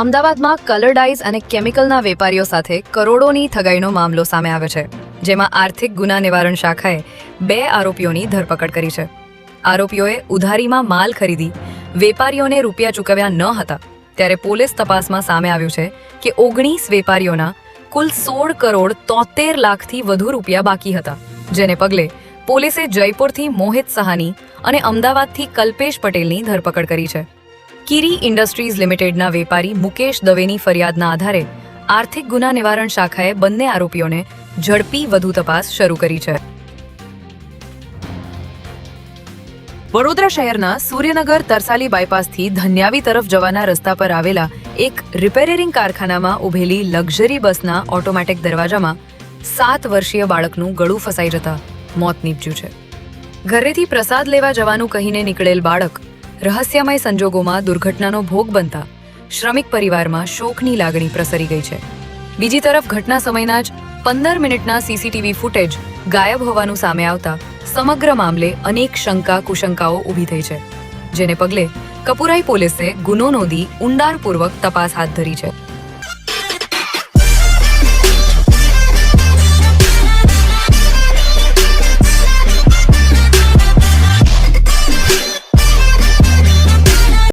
અમદાવાદમાં colour dyes અને કેમિકલના વેપારીઓ સાથે કરોડોની ઠગાઈનો મામલો સામે આવ્યો છે, જેમાં આર્થિક ગુના નિવારણ શાખાએ 2 આરોપીઓની ધરપકડ કરી છે. આરોપીઓએ ઉધારીમાં માલ ખરીદી વેપારીઓને રૂપિયા ચૂકવ્યા ન હતા, ત્યારે પોલીસ તપાસમાં સામે આવ્યું છે કે 19 વેપારીઓના કુલ 16 કરોડ 73 લાખથી વધુ રૂપિયા બાકી હતા, જેને પગલે પોલીસે જયપુરથી મોહિત સહાની અને અમદાવાદથી કલ્પેશ પટેલની ધરપકડ કરી છે. કિરી ઇન્ડસ્ટ્રીઝ લિમિટેડના વેપારી મુકેશ દવેની ફરિયાદના આધારે આર્થિક ગુના નિવારણ શાખાએ બંને આરોપીઓને ઝડપી વધુ તપાસ શરૂ કરી છે. વડોદરા શહેરના સૂર્યનગર તરસાલી બાયપાસથી ધન્યાવી તરફ જવાના રસ્તા પર આવેલા એક રિપેરિંગ કારખાનામાં ઉભેલી લક્ઝરી બસના ઓટોમેટિક દરવાજામાં 7 વર્ષીય બાળકનું ગળું ફસાઈ જતા મોત નીપજ્યું છે. ઘરેથી પ્રસાદ લેવા જવાનું કહીને નીકળેલ બાળક રહસ્યમય સંજોગોમાં દુર્ઘટનાનો ભોગ બનતા શ્રમિક પરિવારમાં શોકની લાગણી પ્રસરી ગઈ છે. બીજી તરફ ઘટના સમયના જ 15 મિનિટના સીસીટીવી ફૂટેજ ગાયબ હોવાનું સામે આવતા સમગ્ર મામલે અનેક શંકા કુશંકાઓ ઊભી થઈ છે, જેને પગલે કપુરાઈ પોલીસે ગુનો નોંધી ઊંડાણપૂર્વક તપાસ હાથ ધરી છે.